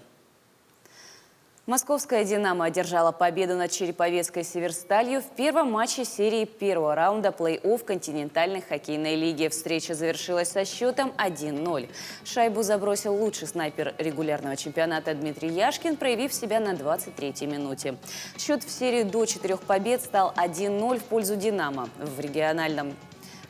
Московская «Динамо» одержала победу над Череповецкой «Северсталью» в первом матче серии 1-го раунда плей-офф континентальной хоккейной лиги. Встреча завершилась со счетом 1-0. Шайбу забросил лучший снайпер регулярного чемпионата Дмитрий Яшкин, проявив себя на 23-й минуте. Счет в серии до 4 побед стал 1-0 в пользу «Динамо».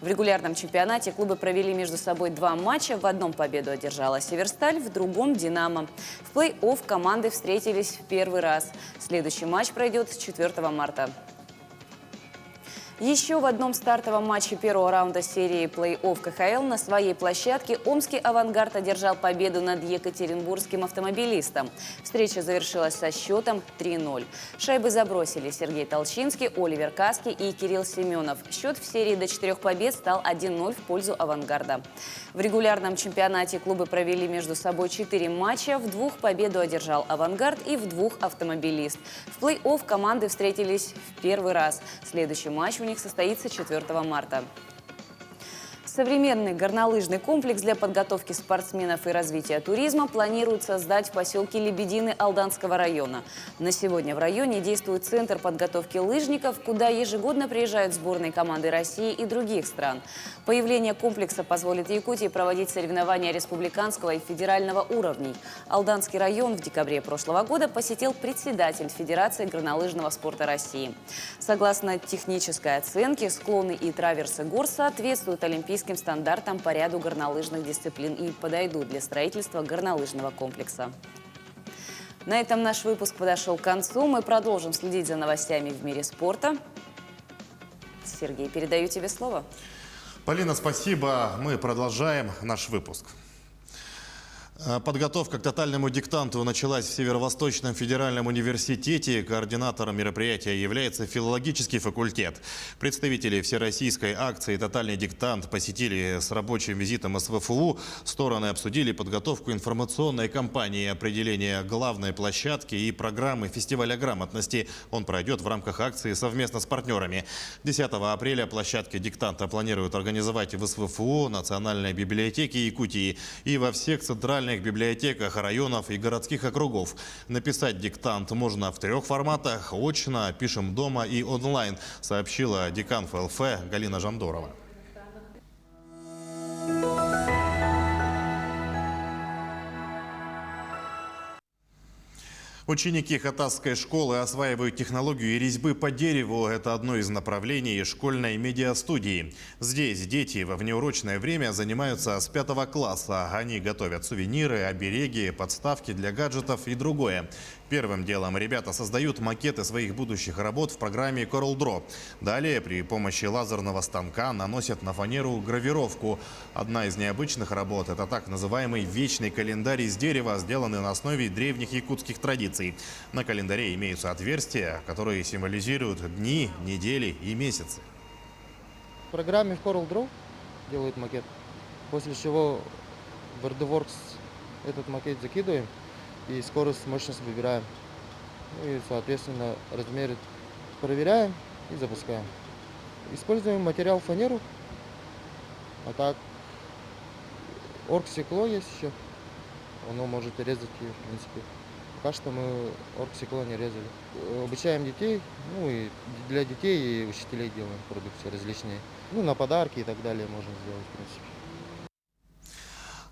В регулярном чемпионате клубы провели между собой 2 матча. В одном победу одержала «Северсталь», в другом «Динамо». В плей-офф команды встретились в 1-й раз. Следующий матч пройдет 4 марта. Еще в одном стартовом матче 1-го раунда серии плей-офф КХЛ на своей площадке омский «Авангард» одержал победу над екатеринбургским «Автомобилистом». Встреча завершилась со счетом 3-0. Шайбы забросили Сергей Толчинский, Оливер Каски и Кирилл Семенов. Счет в серии до 4 побед стал 1-0 в пользу «Авангарда». В регулярном чемпионате клубы провели между собой 4 матча. В 2 победу одержал «Авангард» и в 2 «Автомобилист». В плей-офф команды встретились в 1-й раз. Следующий матч у них состоится 4 марта. Современный горнолыжный комплекс для подготовки спортсменов и развития туризма планируют создать в поселке Лебедины Алданского района. На сегодня в районе действует центр подготовки лыжников, куда ежегодно приезжают сборные команды России и других стран. Появление комплекса позволит Якутии проводить соревнования республиканского и федерального уровней. Алданский район в декабре прошлого года посетил председатель Федерации горнолыжного спорта России. Согласно технической оценке, склоны и траверсы гор соответствуют олимпийским стандартам по ряду горнолыжных дисциплин и подойдут для строительства горнолыжного комплекса. На этом наш выпуск подошел к концу. Мы продолжим следить за новостями в мире спорта. Сергей, передаю тебе слово. Полина, спасибо. Мы продолжаем наш выпуск. Подготовка к тотальному диктанту началась в Северо-Восточном федеральном университете. Координатором мероприятия является филологический факультет. Представители всероссийской акции «Тотальный диктант» посетили с рабочим визитом СВФУ. Стороны обсудили подготовку информационной кампании, определение главной площадки и программы фестиваля грамотности. Он пройдет в рамках акции совместно с партнерами. 10 апреля площадки диктанта планируют организовать в СВФУ, Национальной библиотеке Якутии и во всех центральных библиотеках районов и городских округов. Написать диктант можно в 3 форматах: очно, пишем дома и онлайн, сообщила декан ФЛФ Галина Жандорова. Ученики Хатасской школы осваивают технологию резьбы по дереву. Это одно из направлений школьной медиастудии. Здесь дети во внеурочное время занимаются с 5 класса. Они готовят сувениры, обереги, подставки для гаджетов и другое. Первым делом ребята создают макеты своих будущих работ в программе CorelDRAW. Далее при помощи лазерного станка наносят на фанеру гравировку. Одна из необычных работ – это так называемый вечный календарь из дерева, сделанный на основе древних якутских традиций. На календаре имеются отверстия, которые символизируют дни, недели и месяцы. В программе CorelDRAW делают макет, после чего в RDWorks этот макет закидываем и скорость, мощность выбираем. И, соответственно, размеры проверяем и запускаем. Используем материал фанеру, а так оргстекло есть еще, оно может резать ее, в принципе. Пока что мы оргстекло не резали. Обучаем детей, ну и для детей и учителей делаем продукции различные. Ну, на подарки и так далее можно сделать, в принципе.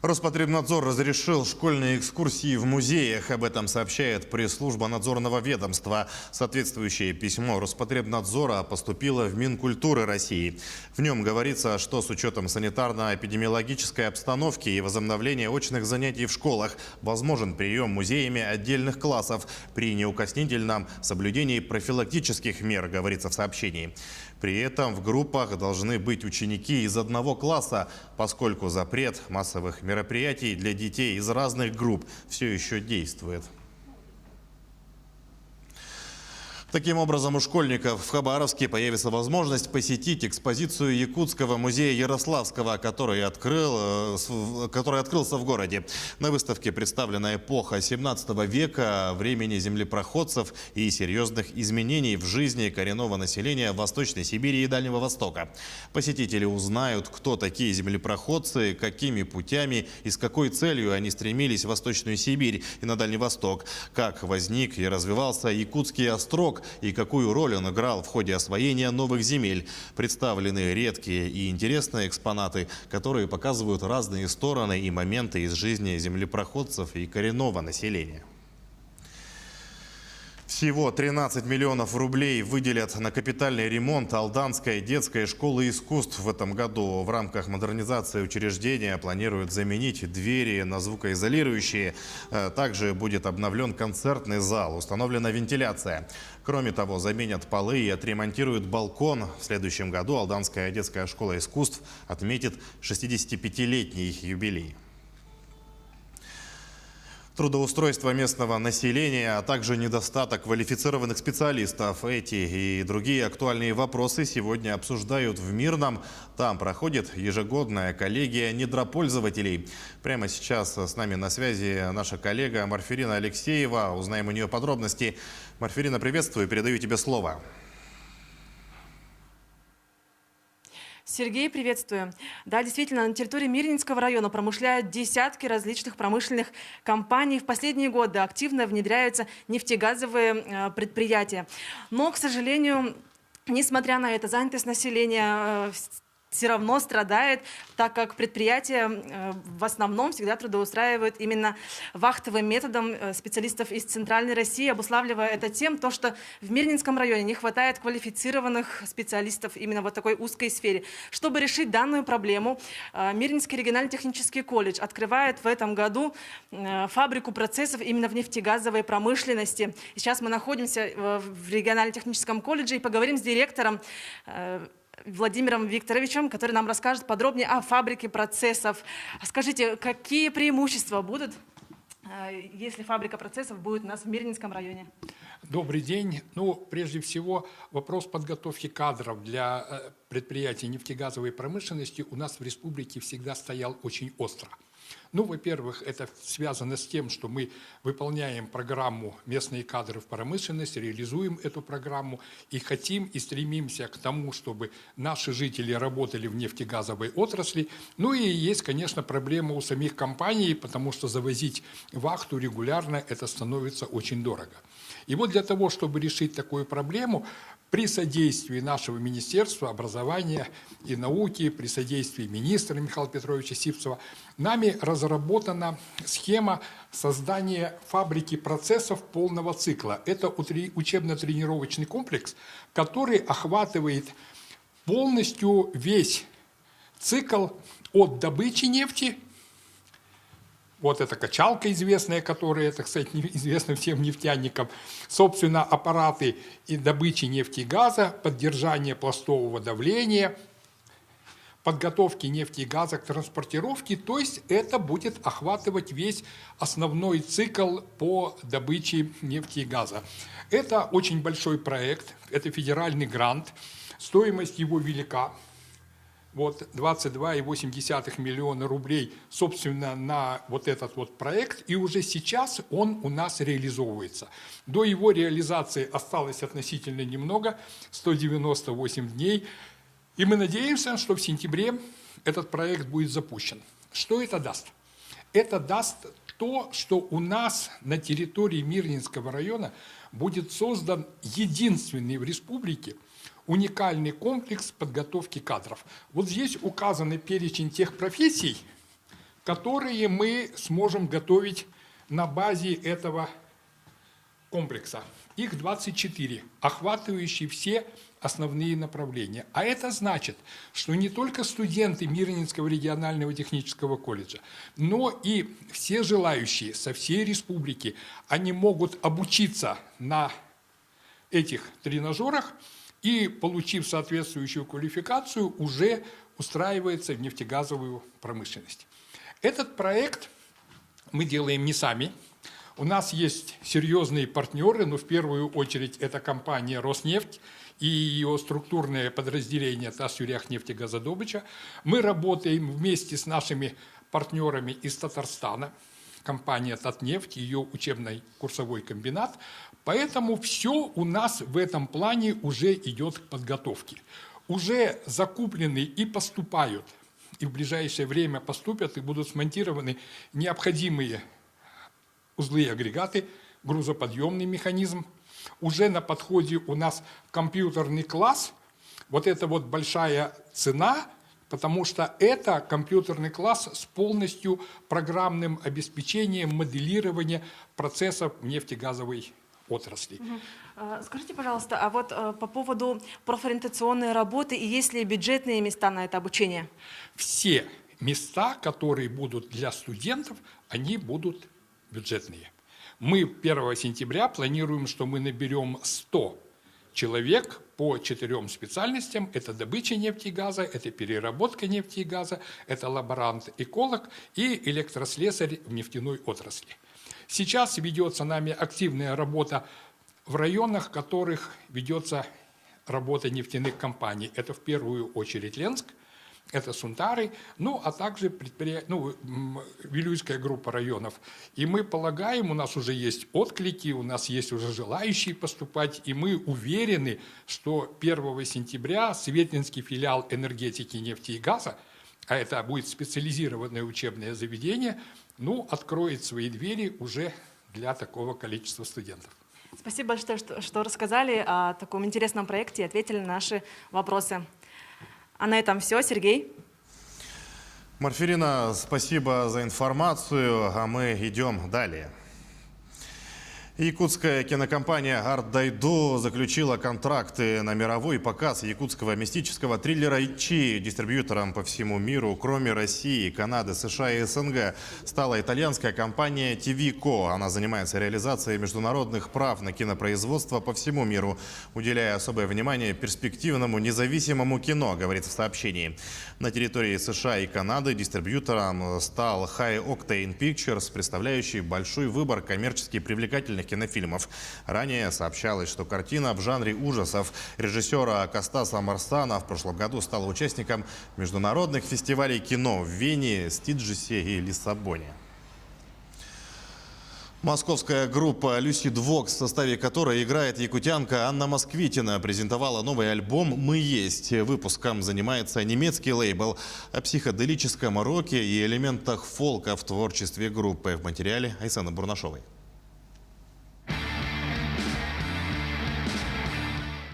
Роспотребнадзор разрешил школьные экскурсии в музеях. Об этом сообщает пресс-служба надзорного ведомства. Соответствующее письмо Роспотребнадзора поступило в Минкультуры России. В нем говорится, что с учетом санитарно-эпидемиологической обстановки и возобновления очных занятий в школах возможен прием музеями отдельных классов при неукоснительном соблюдении профилактических мер, говорится в сообщении. При этом в группах должны быть ученики из одного класса, поскольку запрет массовых мероприятий для детей из разных групп все еще действует. Таким образом, у школьников в Хабаровске появится возможность посетить экспозицию Якутского музея Ярославского, который открылся в городе. На выставке представлена эпоха 17 века, времени землепроходцев и серьезных изменений в жизни коренного населения Восточной Сибири и Дальнего Востока. Посетители узнают, кто такие землепроходцы, какими путями и с какой целью они стремились в Восточную Сибирь и на Дальний Восток, как возник и развивался Якутский острог, и какую роль он играл в ходе освоения новых земель. Представлены редкие и интересные экспонаты, которые показывают разные стороны и моменты из жизни землепроходцев и коренного населения. Всего 13 миллионов рублей выделят на капитальный ремонт Алданской детской школы искусств в этом году. В рамках модернизации учреждения планируют заменить двери на звукоизолирующие. Также будет обновлен концертный зал, установлена вентиляция. Кроме того, заменят полы и отремонтируют балкон. В следующем году Алданская детская школа искусств отметит 65-летний юбилей. Трудоустройство местного населения, а также недостаток квалифицированных специалистов. Эти и другие актуальные вопросы сегодня обсуждают в Мирном. Там проходит ежегодная коллегия недропользователей. Прямо сейчас с нами на связи наша коллега Марфирина Алексеева. Узнаем у нее подробности. Марфирина, приветствую, передаю тебе слово. Сергей, приветствую. Да, действительно, на территории Мирнинского района промышляют десятки различных промышленных компаний. В последние годы активно внедряются нефтегазовые предприятия. Но, к сожалению, несмотря на это, занятость населения все равно страдает, так как предприятия в основном всегда трудоустраивают именно вахтовым методом специалистов из Центральной России, обуславливая это тем, что в Мирнинском районе не хватает квалифицированных специалистов именно в такой узкой сфере. Чтобы решить данную проблему, Мирнинский региональный технический колледж открывает в этом году фабрику процессов именно в нефтегазовой промышленности. И сейчас мы находимся в региональном техническом колледже и поговорим с директором Владимиром Викторовичем, который нам расскажет подробнее о фабрике процессов. Скажите, какие преимущества будут, если фабрика процессов будет у нас в Мирнинском районе? Добрый день. Прежде всего, вопрос подготовки кадров для предприятий нефтегазовой промышленности у нас в республике всегда стоял очень остро. Во-первых, это связано с тем, что мы выполняем программу «Местные кадры в промышленности», реализуем эту программу и хотим и стремимся к тому, чтобы наши жители работали в нефтегазовой отрасли. И есть, конечно, проблема у самих компаний, потому что завозить вахту регулярно это становится очень дорого. И для того, чтобы решить такую проблему, при содействии нашего Министерства образования и науки, при содействии министра Михаила Петровича Сивцева, нами разработана схема создания фабрики процессов полного цикла. Это учебно-тренировочный комплекс, который охватывает полностью весь цикл от добычи нефти. Это качалка известная, которая, так сказать, известна всем нефтяникам. Собственно, аппараты и добычи нефти и газа, поддержание пластового давления, подготовки нефти и газа к транспортировке. То есть это будет охватывать весь основной цикл по добыче нефти и газа. Это очень большой проект, это федеральный грант, стоимость его велика. 22,8 миллиона рублей, собственно, на этот проект, и уже сейчас он у нас реализовывается. До его реализации осталось относительно немного, 198 дней, и мы надеемся, что в сентябре этот проект будет запущен. Что это даст? Это даст то, что у нас на территории Мирнинского района будет создан единственный в республике уникальный комплекс подготовки кадров. Здесь указаны перечень тех профессий, которые мы сможем готовить на базе этого комплекса. Их 24, охватывающие все основные направления. А это значит, что не только студенты Мирнинского регионального технического колледжа, но и все желающие со всей республики, они могут обучиться на этих тренажерах и, получив соответствующую квалификацию, уже устраивается в нефтегазовую промышленность. Этот проект мы делаем не сами. У нас есть серьезные партнеры, но в первую очередь это компания «Роснефть» и ее структурное подразделение «Тасюряхнефтегазодобыча». Мы работаем вместе с нашими партнерами из Татарстана, компания «Татнефть», ее учебный курсовой комбинат. Поэтому все у нас в этом плане уже идет к подготовке. Уже закуплены и поступают, и в ближайшее время поступят, и будут смонтированы необходимые узлы и агрегаты, грузоподъемный механизм. Уже на подходе у нас компьютерный класс. Это большая цена, потому что это компьютерный класс с полностью программным обеспечением моделирования процессов нефтегазовой отрасли. Скажите, пожалуйста, а по поводу профориентационной работы, и есть ли бюджетные места на это обучение? Все места, которые будут для студентов, они будут бюджетные. Мы 1 сентября планируем, что мы наберем 100 человек по 4 специальностям. Это добыча нефти и газа, это переработка нефти и газа, это лаборант-эколог и электрослесарь в нефтяной отрасли. Сейчас ведется нами активная работа в районах, в которых ведется работа нефтяных компаний. Это в первую очередь Ленск, это Сунтары, ну, а также Вилюйская группа районов. И мы полагаем, у нас уже есть отклики, у нас есть уже желающие поступать, и мы уверены, что 1 сентября Светлинский филиал энергетики, нефти и газа, а это будет специализированное учебное заведение, ну, откроет свои двери уже для такого количества студентов. Спасибо большое, что рассказали о таком интересном проекте и ответили на наши вопросы. А на этом все. Сергей. Марфирина, спасибо за информацию, а мы идем далее. Якутская кинокомпания «Арт Дайду» заключила контракты на мировой показ якутского мистического триллера «Ичи». Дистрибьютором по всему миру, кроме России, Канады, США и СНГ, стала итальянская компания TV-Co. Она занимается реализацией международных прав на кинопроизводство по всему миру, уделяя особое внимание перспективному независимому кино, говорится в сообщении. На территории США и Канады дистрибьютором стал High Octane Pictures, представляющий большой выбор коммерчески привлекательных кинофильмов. Ранее сообщалось, что картина в жанре ужасов режиссера Костаса Марсана в прошлом году стала участником международных фестивалей кино в Вене, Стиджесе и Лиссабоне. Московская группа Lucid Vox, в составе которой играет якутянка Анна Москвитина, презентовала новый альбом «Мы есть». Выпуском занимается немецкий лейбл. О психоделическом роке и элементах фолка в творчестве группы. В материале Айсены Бурнашовой.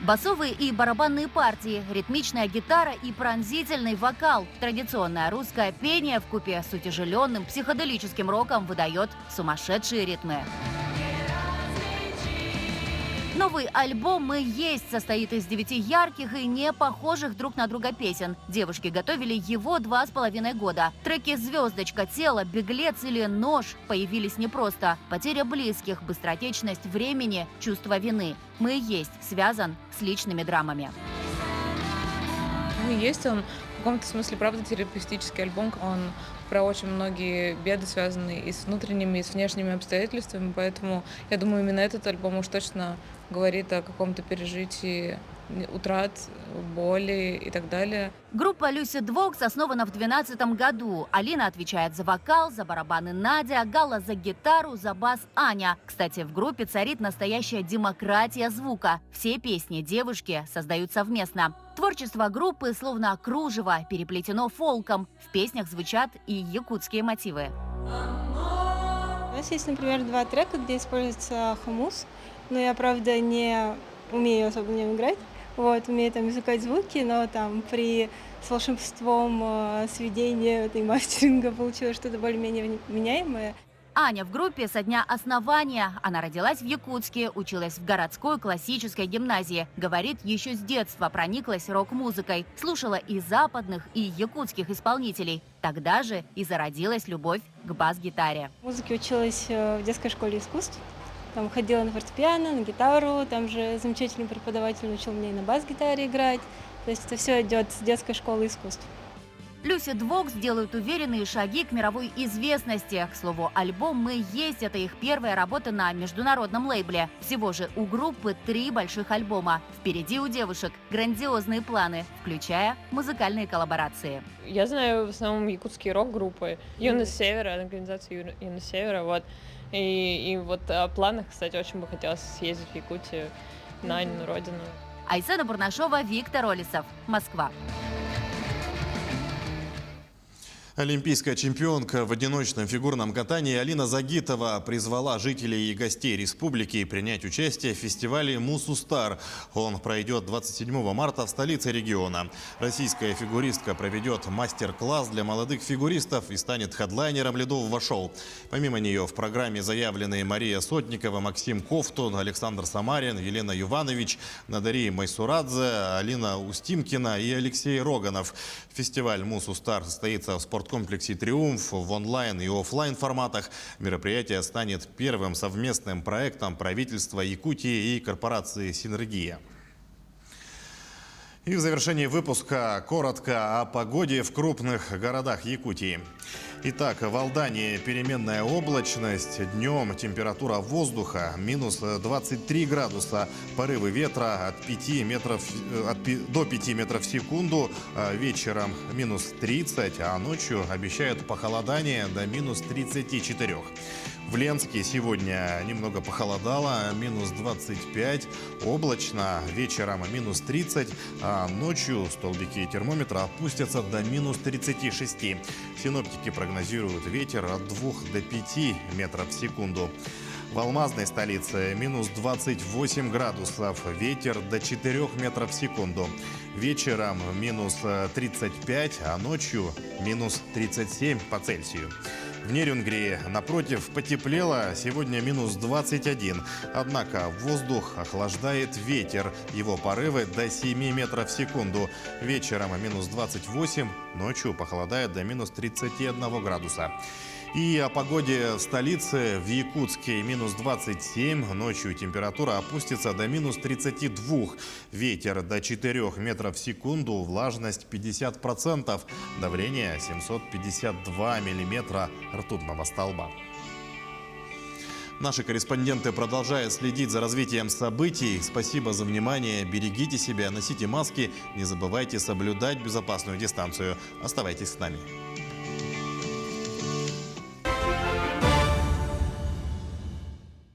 Басовые и барабанные партии, ритмичная гитара и пронзительный вокал. Традиционное русское пение вкупе с утяжеленным психоделическим роком выдает сумасшедшие ритмы. Новый альбом «Мы есть» состоит из 9 ярких и не похожих друг на друга песен. Девушки готовили его 2,5 года. Треки «Звездочка», «Тело», «Беглец» или «Нож» появились непросто. Потеря близких, быстротечность времени, чувство вины. «Мы есть» связан с личными драмами. «Мы есть» он в каком-то смысле, правда, терапевтический альбом. Он про очень многие беды, связанные и с внутренними, и с внешними обстоятельствами. Поэтому, я думаю, именно этот альбом уж точно говорит о каком-то пережитии утрат, боли и так далее. Группа Lucid Vox основана в 2012 году. Алина отвечает за вокал, за барабаны Надя, Галла за гитару, за бас Аня. Кстати, в группе царит настоящая демократия звука. Все песни девушки создают совместно. Творчество группы словно кружево, переплетено фолком. В песнях звучат и якутские мотивы. У нас есть, например, 2 трека, где используется хомус. Но я, правда, не умею особо в нем играть. Умею там извлекать звуки, но там с волшебством сведения и мастеринга получилось что-то более-менее вменяемое. Аня в группе со дня основания. Она родилась в Якутске, училась в городской классической гимназии. Говорит, еще с детства прониклась рок-музыкой. Слушала и западных, и якутских исполнителей. Тогда же и зародилась любовь к бас-гитаре. Музыке училась в детской школе искусств. Там ходила на фортепиано, на гитару. Там же замечательный преподаватель научил меня и на бас-гитаре играть. То есть это все идет с детской школы искусств. Lucid Vox делают уверенные шаги к мировой известности. К слову, альбом «Мы есть» — это их первая работа на международном лейбле. Всего же у группы 3 больших альбома. Впереди у девушек грандиозные планы, включая музыкальные коллаборации. Я знаю в основном якутские рок-группы. Юность Севера, организация Юность Севера, вот. И вот о планах, кстати, очень бы хотелось съездить в Якутию на Анину родину. Айсена Бурнашова, Виктор Олесов, Москва. Олимпийская чемпионка в одиночном фигурном катании Алина Загитова призвала жителей и гостей республики принять участие в фестивале «Мусустар». Он пройдет 27 марта в столице региона. Российская фигуристка проведет мастер-класс для молодых фигуристов и станет хедлайнером ледового шоу. Помимо нее в программе заявлены Мария Сотникова, Максим Ковтун, Александр Самарин, Елена Юванович, Надари Майсурадзе, Алина Устимкина и Алексей Роганов. Фестиваль «Мусустар» состоится в спорткомплексе «Триумф» в онлайн и офлайн форматах. Мероприятие станет первым совместным проектом правительства Якутии и корпорации «Синергия». И в завершении выпуска коротко о погоде в крупных городах Якутии. Итак, в Алдане переменная облачность. Днем температура воздуха минус 23 градуса. Порывы ветра до 5 метров в секунду. Вечером минус 30, а ночью обещают похолодание до минус 34. В Ленске сегодня немного похолодало, минус 25, облачно, вечером минус 30, а ночью столбики термометра опустятся до минус 36. Синоптики прогнозируют ветер от 2 до 5 метров в секунду. В алмазной столице минус 28 градусов, ветер до 4 метров в секунду. Вечером минус 35, а ночью минус 37 по Цельсию. В Нерюнгри, напротив, потеплело, сегодня минус 21. Однако воздух охлаждает ветер, его порывы до 7 метров в секунду. Вечером минус 28, ночью похолодает до минус 31 градуса. И о погоде в столице. В Якутске минус 27, ночью температура опустится до минус 32. Ветер до 4 метров в секунду, влажность 50%, давление 752 миллиметра ртутного столба. Наши корреспонденты продолжают следить за развитием событий. Спасибо за внимание. Берегите себя, носите маски. Не забывайте соблюдать безопасную дистанцию. Оставайтесь с нами.